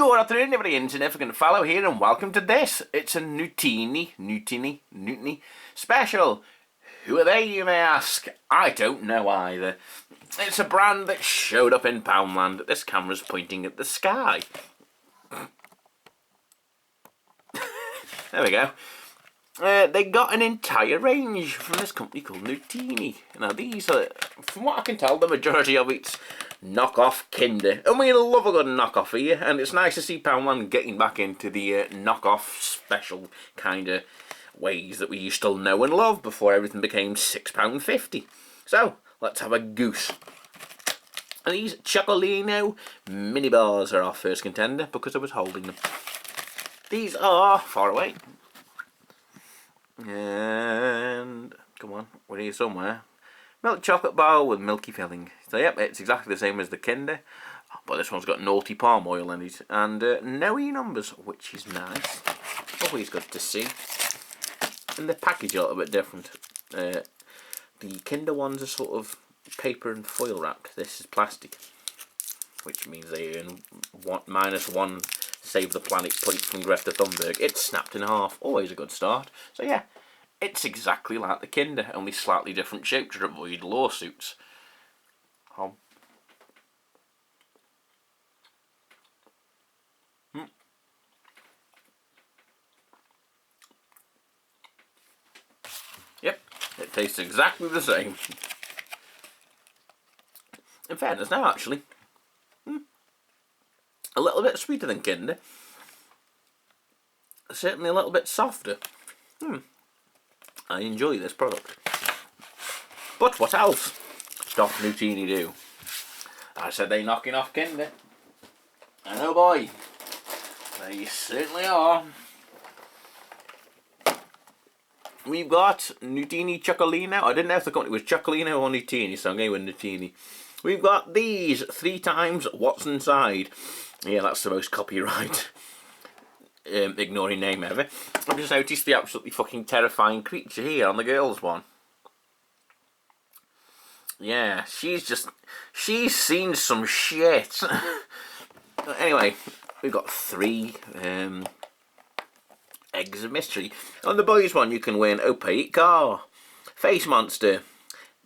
Good afternoon, everybody, insignificant fellow here, and welcome to this. It's a Nutini special. Who are they, you may ask? I don't know either. It's a brand that showed up in Poundland. This camera's pointing at the sky. There we go. They got an entire range from this company called Nutini. Now these are, from what I can tell, the majority of it's knockoff Kinder. And we love a good knockoff here, and it's nice to see Poundland getting back into the knockoff special kind of ways that we used to know and love before everything became £6.50. So, let's have a goose. And these Chocolino mini bars are our first contender because I was holding them. These are far away. And come on, we're here somewhere. Milk chocolate bar with milky filling. So yep, it's exactly the same as the Kinder, but this one's got naughty palm oil in it and no E numbers, which is nice. Always good to see. And the package a little bit different. The Kinder ones are sort of paper and foil wrapped. This is plastic, which means they earn -1 Save the Planet point from Greta Thunberg. It's snapped in half. Always a good start. So yeah, it's exactly like the Kinder, only slightly different shape to avoid lawsuits. Yep, it tastes exactly the same. In fairness now, actually, a little bit sweeter than Kinder. Certainly a little bit softer. I enjoy this product. But what else doth Nutini do? I said they knocking off Kinder. And oh boy, they certainly are. We've got Nutini Chocolino. I didn't know if the company was Chocolino or Nutini, so I'm going with Nutini. We've got these 3 times what's inside. Yeah, that's the most copyright ignoring name ever. I've just noticed the absolutely fucking terrifying creature here on the girls one. Yeah, she's seen some shit. Anyway, we've got 3 eggs of mystery. On the boys one you can win opaque car, face monster,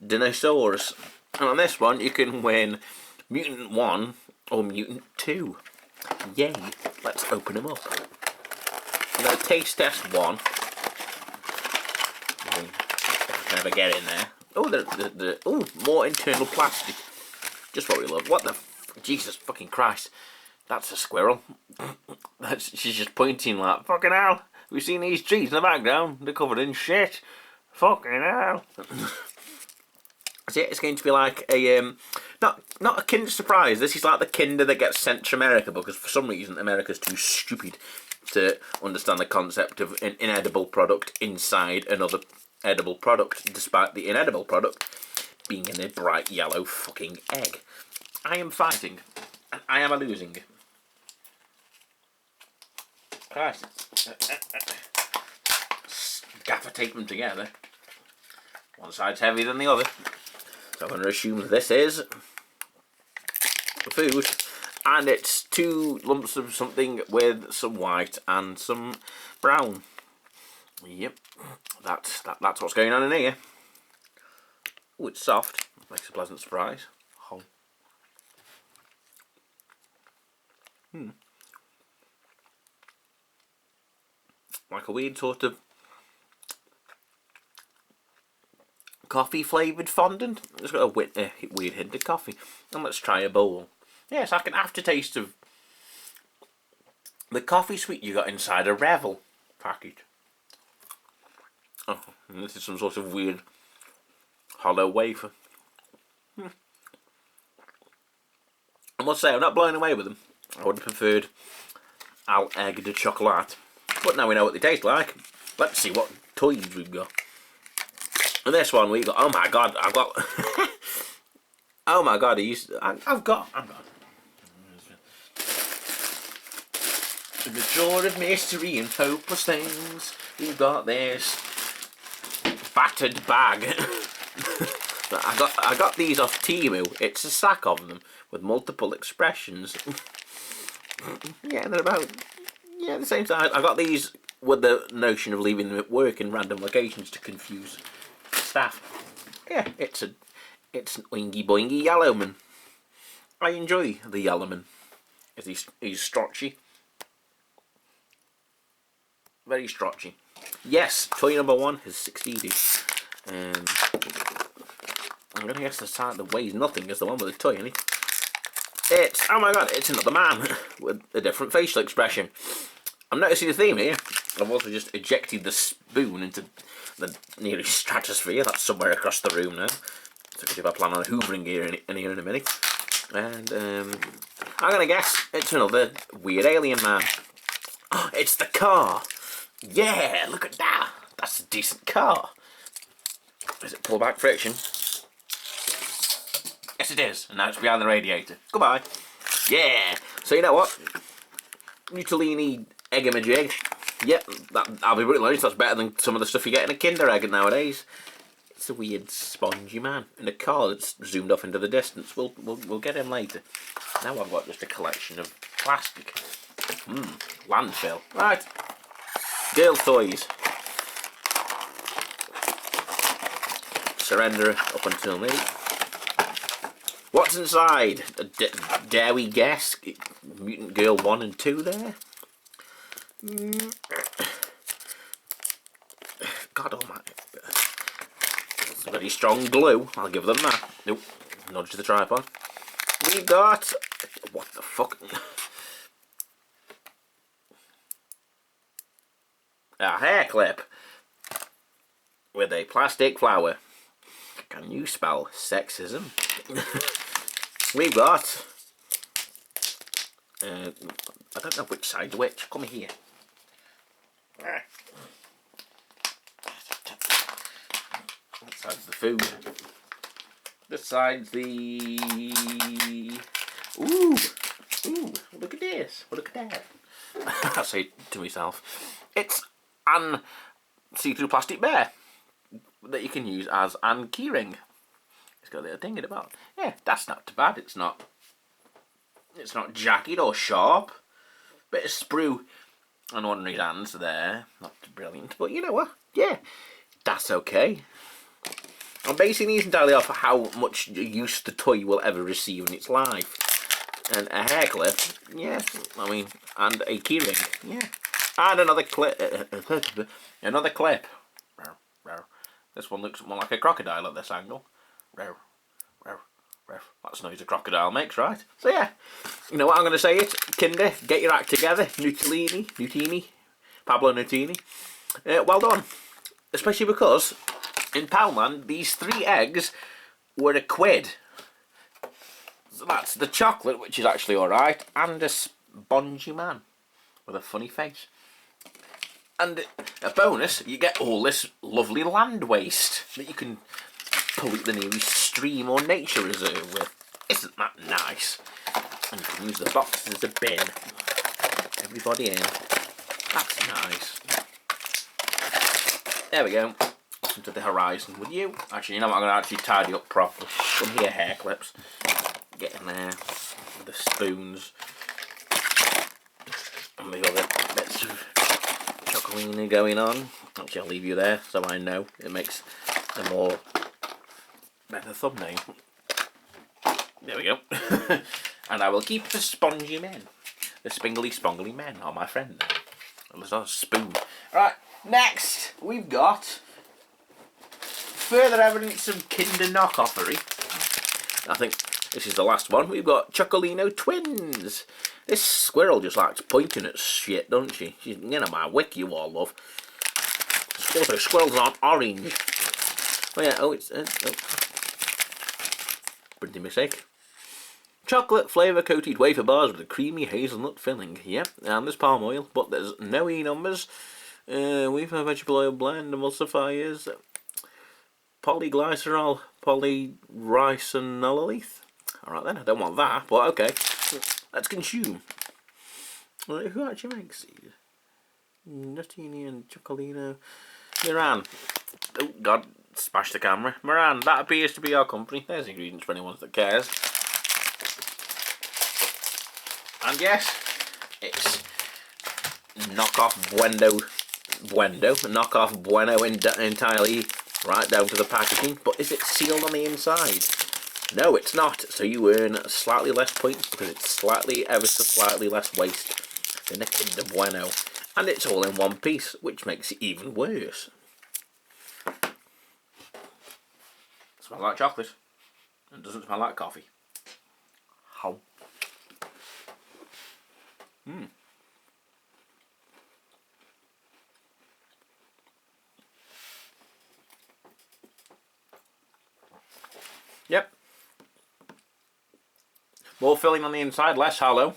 dinosaurs. And on this one you can win mutant 1 or mutant 2. Yay, let's open them up. I'm going to taste test 1. If I can ever get in there. Oh, oh, more internal plastic. Just what we love. What the Jesus fucking Christ. That's a squirrel. She's just pointing like, fucking hell. We've seen these trees in the background. They're covered in shit. Fucking hell. So yeah, it's going to be like a not a Kinder Surprise. This is like the Kinder that gets sent to America because for some reason America's too stupid to understand the concept of an inedible product inside another edible product, despite the inedible product being in a bright yellow fucking egg. I am fighting, and I am a losing. Christ. Gaffer tape them together. One side's heavier than the other. So I'm going to assume this is the food, and it's 2 lumps of something with some white and some brown. Yep, that's what's going on in here. Oh, it's soft. Makes a pleasant surprise. Oh. Like a weird sort of coffee flavoured fondant. It's got a weird hint of coffee. And let's try a bowl. Yeah, it's like an aftertaste of the coffee sweet you got inside a Revel package. Oh, and this is some sort of weird hollow wafer. I must say, I'm not blown away with them. I would have preferred al egg de chocolat. But now we know what they taste like. Let's see what toys we've got. And this one we've got, oh my god, I've got, oh my god, I've got. In the jaw of mystery and hopeless things, we've got this battered bag. I got these off Temu. It's a sack of them with multiple expressions. Yeah, they're about the same size. I got these with the notion of leaving them at work in random locations to confuse staff. Yeah, it's an oingy boingy Yellowman. I enjoy the Yellowman. He's strotchy. Very strotchy. Yes, toy number 1 has succeeded. I'm gonna guess the weighs nothing is the one with the toy in it. It's, oh my god, it's another man with a different facial expression. I'm noticing a theme here. I've also just ejected the spoon into the nearest stratosphere. That's somewhere across the room now. So if I plan on hoovering here in a minute. And I'm gonna guess it's another weird alien man. Oh, it's the car. Yeah, look at that. That's a decent car. Is it pullback friction? Yes, it is. And now it's behind the radiator. Goodbye. Yeah. So you know what? Nutini eggamajig. Yep, I'll be brutally honest, that's better than some of the stuff you get in a Kinder Egg nowadays. It's a weird spongy man in a car that's zoomed off into the distance. We'll get him later. Now I've got just a collection of plastic. Landfill. Right. Girl toys. Surrender up until me. What's inside? Dare we guess? Mutant Girl 1 and 2 there? God almighty. It's a very strong glue. I'll give them that. Nope. Nudge the tripod. We've got... What the fuck? A hair clip. With a plastic flower. Can you spell sexism? We've got... I don't know which side's which. Come here. That side's the food. This side's the... Ooh! Ooh! Look at this! Look at that! I say to myself, it's an see-through plastic bear that you can use as an keyring. It's got a little thing in about. Yeah, that's not too bad. It's not jagged or sharp. Bit of sprue on ordinary hands there. Not brilliant, but you know what? Yeah, that's okay. I'm basing these entirely off of how much use the toy will ever receive in its life. And a hair clip, yeah. I mean, and a keyring, yeah. And another clip. Another clip. This one looks more like a crocodile at this angle. That's the noise a crocodile makes, right? So yeah, you know what I'm going to say it. Kinder, get your act together. Nutini, Pablo Nutini. Well done. Especially because in Poundland, these 3 eggs were £1. So that's the chocolate, which is actually alright, and a spongy man with a funny face. And a bonus, you get all this lovely land waste that you can pollute the nearest stream or nature reserve with. Isn't that nice? And you can use the box as a bin. Everybody in. That's nice. There we go. Off into the horizon with you. Actually, you know what? I'm going to actually tidy up properly. Come here, hair clips. Get in there. The spoons. And the other bits of chocolate going on. Actually, I'll leave you there so I know. It makes a more better thumbnail. There we go. And I will keep the spongy men. The spongly men are my friend now. And there's not a spoon. Right, next we've got further evidence of Kinder knockoffery. I think this is the last one. We've got Chocolino twins. This squirrel just likes pointing at shit, doesn't she? She's, you know, my wick you all love. Also, squirrels aren't orange. Oh yeah, oh, it's... oh. Printing mistake. Chocolate flavour coated wafer bars with a creamy hazelnut filling. Yep, and there's palm oil, but there's no E numbers. Wafer vegetable oil blend, emulsifiers, polyglycerol, polyricinoleith. Alright then, I don't want that, but okay. Let's consume. Right, who actually makes these? Nutini and Chocolino. Moran. Oh god, smash the camera. Moran, that appears to be our company. There's ingredients for anyone that cares. And yes, It's knockoff knockoff Bueno entirely, right down to the packaging. But is it sealed on the inside? No, it's not. So you earn slightly less points because it's ever so slightly less waste than a Kinder Bueno. And it's all in one piece, which makes it even worse. It smells like chocolate. It doesn't smell like coffee. How? Yep. More filling on the inside, less hollow.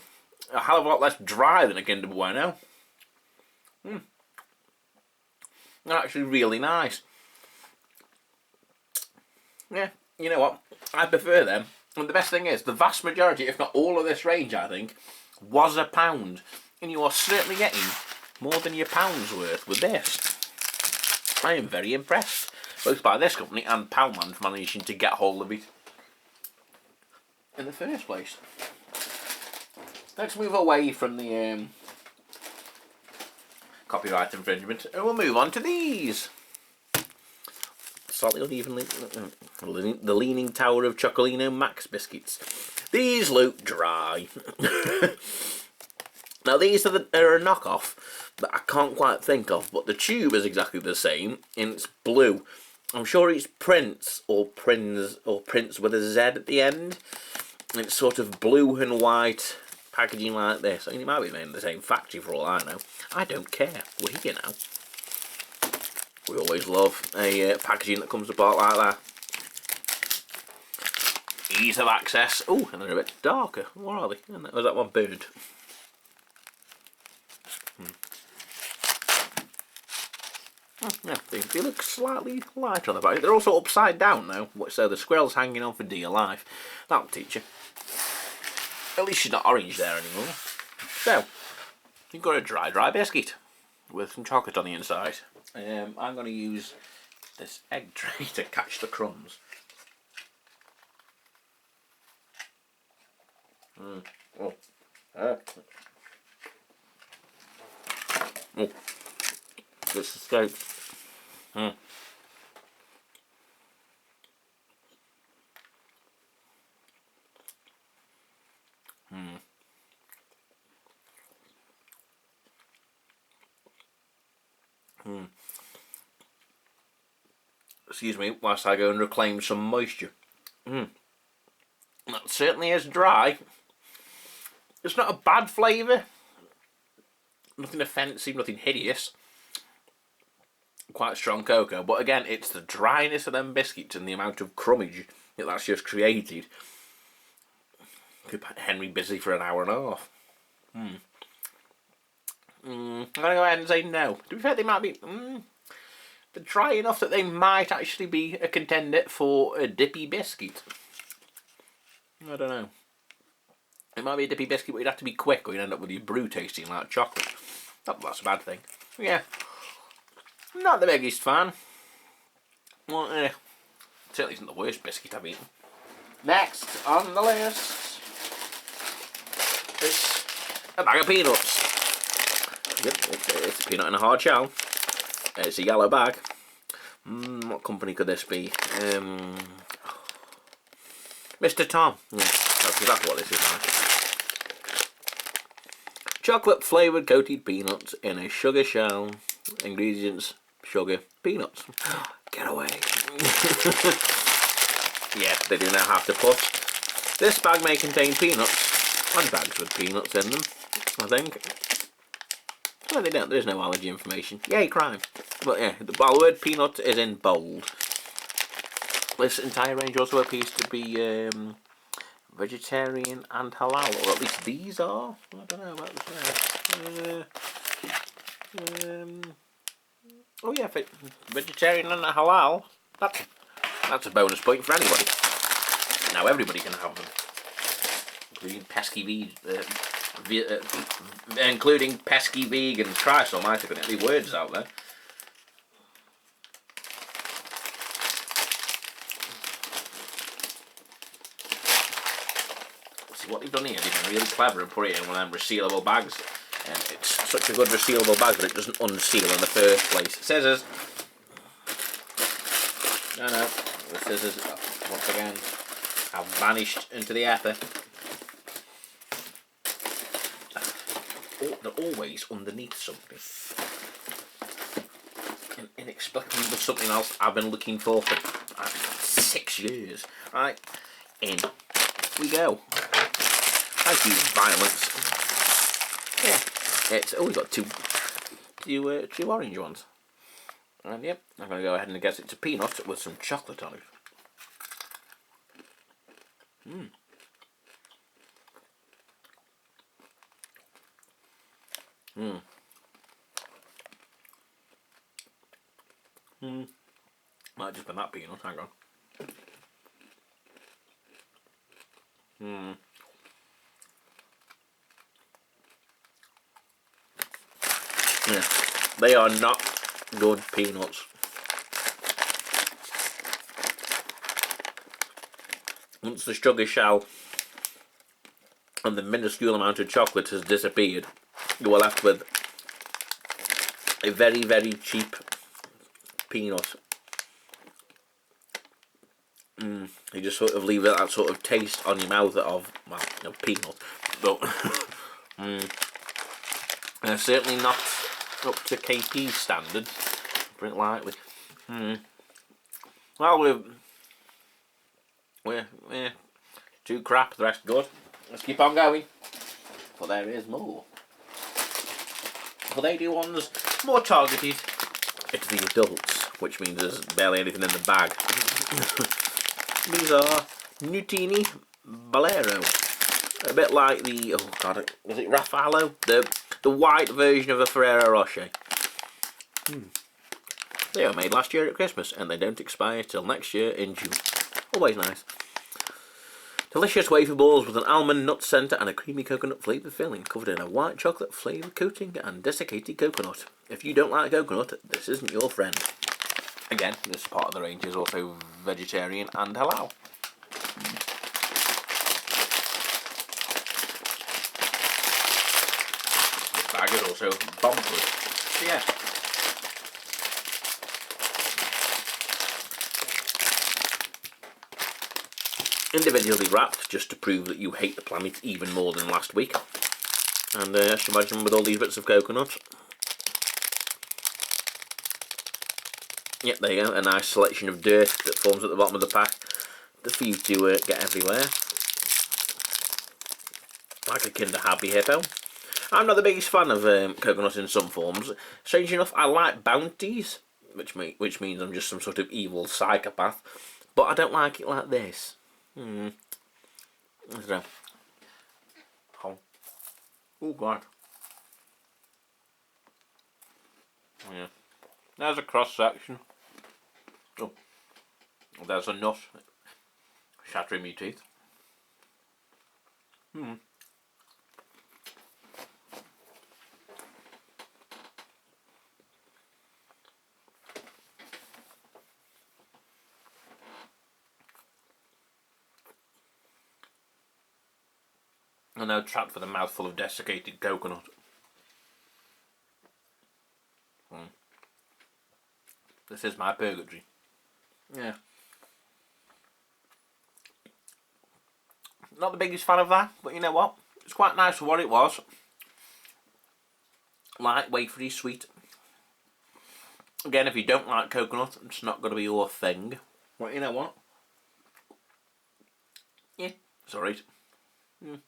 A hell of a lot less dry than a Kinder Bueno. They're actually really nice. Yeah, you know what? I prefer them. And the best thing is, the vast majority, if not all of this range, I think, was £1. And you are certainly getting more than your pound's worth with this. I am very impressed, both by this company and Poundland for managing to get hold of it in the first place. Let's move away from the copyright infringement and we'll move on to these. Slightly unevenly, the Leaning Tower of Chocolino Max biscuits. These look dry. Now these are a knockoff that I can't quite think of, but the tube is exactly the same and it's blue. I'm sure it's Prince or Prince with a Z at the end. And it's sort of blue and white packaging like this. I mean, it might be made in the same factory for all I know. I don't care. We're here now. We always love a packaging that comes apart like that. Ease of access. Oh, and they're a bit darker. What are they? Was that one bird? Oh, yeah, they look slightly lighter on the back. They're also upside down now, so the squirrel's hanging on for dear life. That'll teach you. At least she's not orange there anymore. So, you've got a dry biscuit with some chocolate on the inside. I'm going to use this egg tray to catch the crumbs. Oh, this escaped. Excuse me, whilst I go and reclaim some moisture. That certainly is dry. It's not a bad flavour. Nothing offensive, nothing hideous. Quite strong cocoa, but again, it's the dryness of them biscuits and the amount of crumbage that's just created. Keep Henry busy for an hour and a half. I'm going to go ahead and say no. To be fair, they might be... they're dry enough that they might actually be a contender for a dippy biscuit. I don't know. It might be a dippy biscuit, but you'd have to be quick or you'd end up with your brew tasting like chocolate. Not that that's a bad thing. Yeah. Not the biggest fan. Well, certainly isn't the worst biscuit I've eaten. Next on the list is a bag of peanuts. Yep, it's a peanut in a hard shell. It's a yellow bag. What company could this be? Mr. Tom. Yeah, that's exactly what this is like. Chocolate flavoured coated peanuts in a sugar shell. Ingredients: sugar, peanuts. Get away. Yeah, they do now have to put. This bag may contain peanuts and bags with peanuts in them, I think. No, they don't. There's no allergy information. Yay, crime. But yeah, the word peanut is in bold. This entire range also appears to be vegetarian and halal, or at least these are. I don't know about this. Oh yeah, vegetarian and halal. That's a bonus point for anybody. Now everybody can have them, including pesky including pesky vegan. Christ almighty, couldn't get any words out there. Let's see what they've done here. They've really clever and put it in one of them resealable bags. And it's such a good resealable bag that it doesn't unseal in the first place. Scissors. No, the scissors, once again, have vanished into the ether. Oh, they're always underneath something. Inexplicably, there's something else I've been looking for 6 years. Right, in we go. Thank you, violence. Yeah, it's we got two orange ones. And yep, I'm going to go ahead and guess it's a peanut with some chocolate on it. Might just been that peanut, hang on. Yeah, they are not good peanuts. Once the sugar shell and the minuscule amount of chocolate has disappeared, you are left with a very, very cheap peanut. You just sort of leave that sort of taste on your mouth of, well, you know, peanut. But they're certainly not up to KP standards. Put it lightly. Well, we're too crap, the rest good. Let's keep on going. But there is more. But they do ones more targeted. It's the adults, which means there's barely anything in the bag. These are Nutini Bolero. A bit like the, oh god, was it Raffaello? The white version of a Ferrero Rocher. They were made last year at Christmas and they don't expire till next year in June. Always nice. Delicious wafer balls with an almond nut centre and a creamy coconut flavoured filling, covered in a white chocolate flavoured coating and desiccated coconut. If you don't like coconut, this isn't your friend. Again, this part of the range is also vegetarian and halal. This bag is also bomb-proof. Yeah. Individually wrapped, just to prove that you hate the planet even more than last week. And just imagine with all these bits of coconut. Yep, there you go, a nice selection of dirt that forms at the bottom of the pack for you to get everywhere. Like a Kinder Happy Hippo. I'm not the biggest fan of coconut in some forms. Strange enough, I like bounties, which means I'm just some sort of evil psychopath, but I don't like it like this. I don't know. Oh god. Yeah. There's a cross section. Oh. There's a nut shattering my teeth. I'm now trapped with a mouthful of desiccated coconut. This is my purgatory. Yeah. Not the biggest fan of that, but you know what? It's quite nice for what it was. Light, wafery, sweet. Again, if you don't like coconut, it's not going to be your thing. But you know what? Yeah, it's alright. The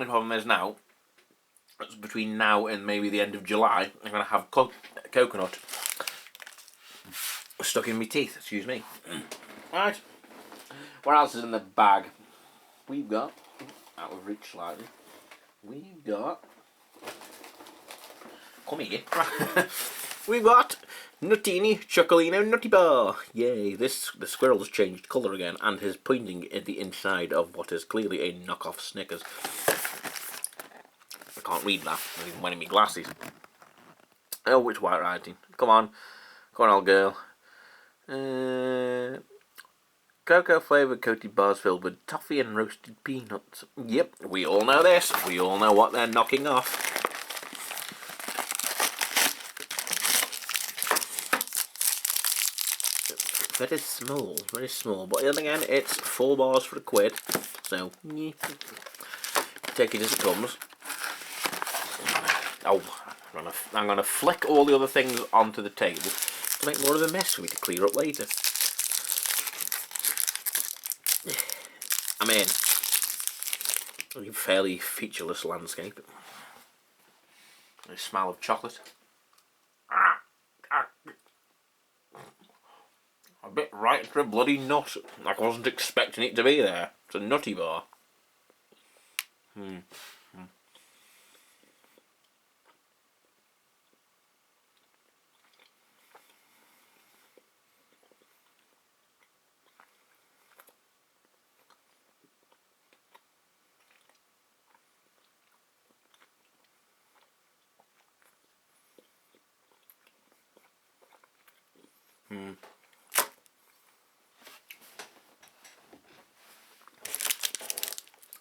problem is now, it's between now and maybe the end of July, I'm going to have coconut stuck in my teeth, excuse me. Right, what else is in the bag? We've got, out of reach slightly, we've got, come here, we've got Nutini Chocolino Nutty Bar. Yay, the squirrel's changed colour again and is pointing at the inside of what is clearly a knockoff Snickers. I can't read that, I'm even wearing my glasses. Oh, which white writing? Come on, old girl. Cocoa flavoured coated bars filled with toffee and roasted peanuts. Yep, we all know this. We all know what they're knocking off. Very small. But then again, it's 4 bars for £1. So, yeah, take it as it comes. Oh, I'm gonna flick all the other things onto the table to make more of a mess for me to clear up later. I'm in a fairly featureless landscape. The smell of chocolate. A bit right for a bloody nut. Like I wasn't expecting it to be there. It's a nutty bar.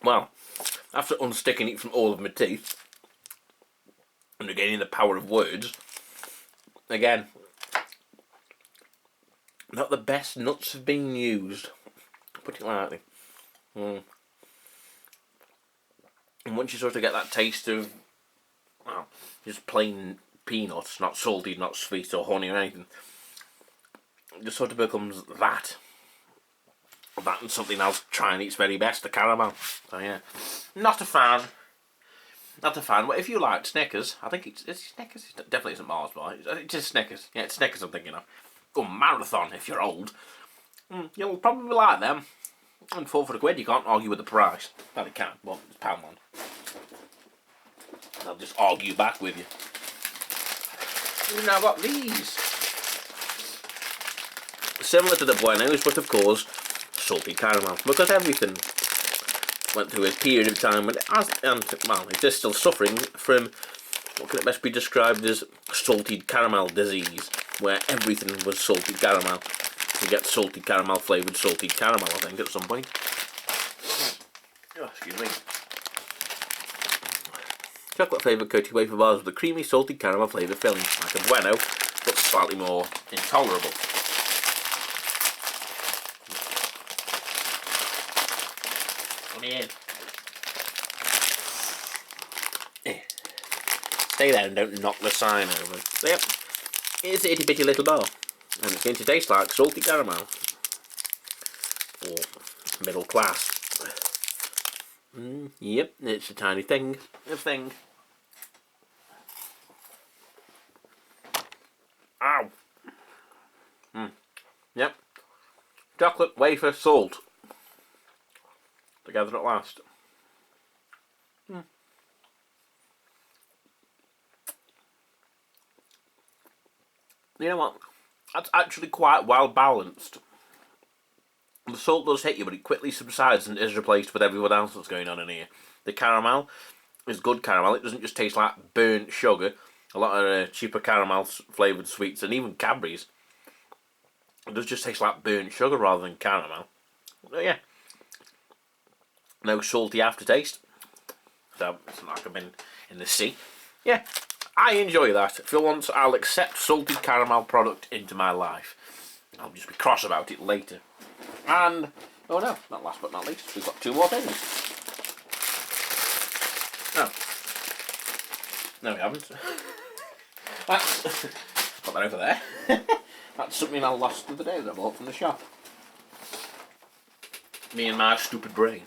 Well, after unsticking it from all of my teeth and regaining the power of words, again, not the best nuts have been used. Put it lightly. And once you sort of get that taste of, well, just plain peanuts, not salty, not sweet or honey or anything, it just sort of becomes that. That and something else trying its very best, the caramel. So yeah, not a fan. Not a fan. But if you like Snickers, I think it's Snickers. It definitely isn't Mars bar. It is Snickers. Yeah, it's Snickers I'm thinking of. Or Marathon if you're old. You'll probably like them. And 4 for £1, you can't argue with the price. Well, you can, but it's £1. I'll just argue back with you. We've now got these. Similar to the Buenos, but of course, salty caramel. Because everything went through a period of time when it is still suffering from what can it best be described as salted caramel disease, where everything was salted caramel. You get salted caramel flavoured salted caramel, I think, at some point. Oh, excuse me. Chocolate flavoured coated wafer bars with a creamy salted caramel flavoured filling, like a Bueno, but slightly more intolerable. Stay there and don't knock the sign over. So yep, it's a itty bitty little bar, and it's going to taste like salty caramel, or middle class. Yep, it's a tiny thing. Ow. Yep. Chocolate, wafer, salt. Together at last. You know what? That's actually quite well balanced. The salt does hit you, but it quickly subsides and is replaced with everyone else that's going on in here. The caramel is good caramel. It doesn't just taste like burnt sugar. A lot of cheaper caramel flavoured sweets and even Cadbury's, it does just taste like burnt sugar rather than caramel. But yeah. No salty aftertaste. So it's not like I've been in the sea. Yeah. I enjoy that. For once, I'll accept salted caramel product into my life. I'll just be cross about it later. And, oh no, not last but not least, we've got 2 more things. Oh. No, we haven't. That's, put that over there. That's something I lost the other day that I bought from the shop. Me and my stupid brain.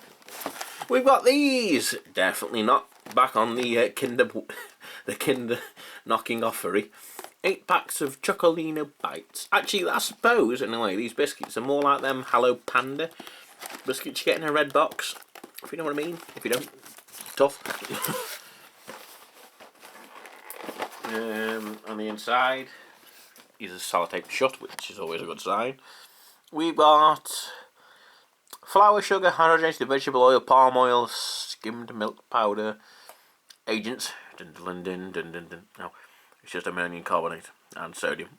We've got these. Definitely not back on the Kinder knocking offery. 8 packs of Chocolino bites. Actually, I suppose, in a way, these biscuits are more like them Hello Panda biscuits you get in a red box. If you know what I mean. If you don't, tough. On the inside is a sellotape shut, which is always a good sign. We've got flour, sugar, hydrogenated vegetable oil, palm oil, skimmed milk powder, agents. No, it's just ammonium carbonate and sodium.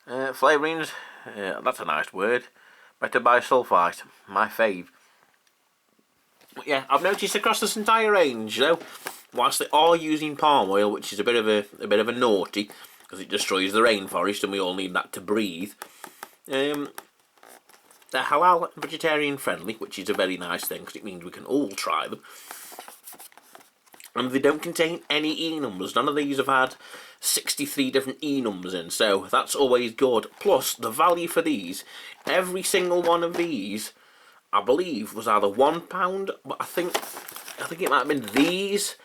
Flavourings, that's a nice word. Better bisulfite, my fave. But yeah, I've noticed across this entire range, though, whilst they are using palm oil, which is a bit of a naughty, because it destroys the rainforest, and we all need that to breathe. They're halal and vegetarian friendly, which is a very nice thing, because it means we can all try them. And they don't contain any E numbers. None of these have had 63 different E numbers in, so that's always good. Plus, the value for these, every single one of these, I believe, was either £1, but I think it might have been these,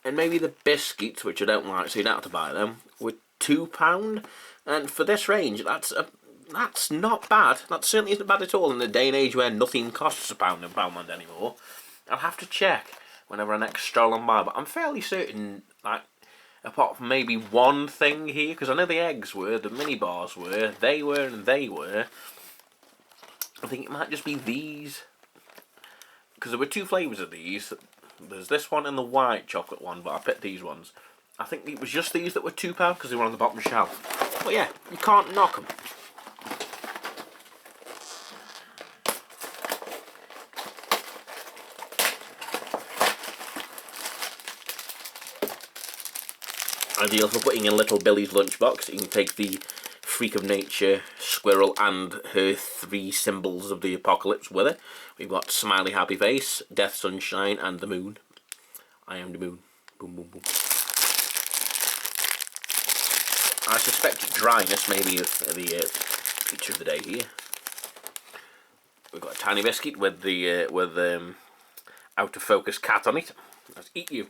and maybe the biscuits, which I don't like, so you don't have to buy them, were £2. And for this range, that's not bad. That certainly isn't bad at all in the day and age where nothing costs £1 in Poundland anymore. I'll have to check whenever I next stroll on by, but I'm fairly certain, like, apart from maybe one thing here, because I know the eggs were, the mini bars were, they were, and they were. I think it might just be these, because there were two flavours of these. There's this one and the white chocolate one, but I picked these ones. I think it was just these that were £2 because they were on the bottom shelf. But yeah, you can't knock them. Ideal for putting in little Billy's lunchbox. You can take the freak of nature squirrel and her 3 symbols of the apocalypse with it. We've got smiley happy face, death sunshine, and the moon. I am the moon. Boom boom boom. I suspect dryness may be the feature of the day here. We've got a tiny biscuit with the out of focus cat on it. Let's eat you.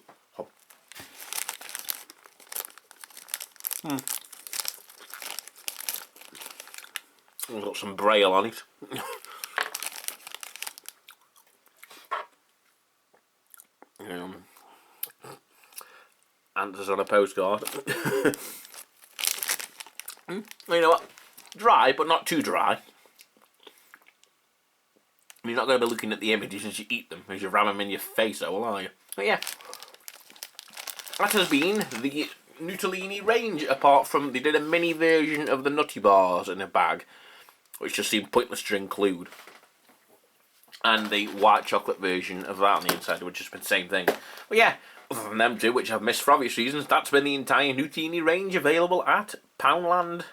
We've got some braille on it. Answers on a postcard. You know what? Dry, but not too dry. You're not going to be looking at the images as you eat them, as you ram them in your face, though, are you? But yeah, that has been the Nutini range, apart from they did a mini version of the Nutty Bars in a bag, which just seemed pointless to include, and the white chocolate version of that on the inside, which has been the same thing. But yeah, other than them two, which I've missed for obvious reasons, that's been the entire Nutini range available at Poundland.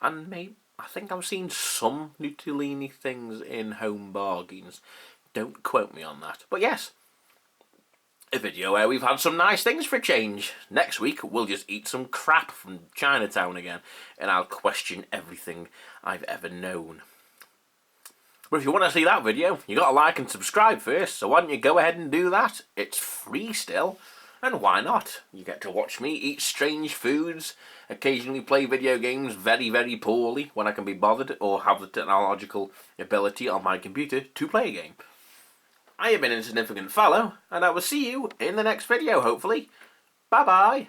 And maybe, I think I've seen some Nutini things in Home Bargains. Don't quote me on that. But yes, a video where we've had some nice things for a change. Next week, we'll just eat some crap from Chinatown again, and I'll question everything I've ever known. But if you want to see that video, you got to like and subscribe first, so why don't you go ahead and do that? It's free still, and why not? You get to watch me eat strange foods, occasionally play video games very, very poorly when I can be bothered, or have the technological ability on my computer to play a game. I have been Insignificant Fellow, and I will see you in the next video, hopefully. Bye-bye.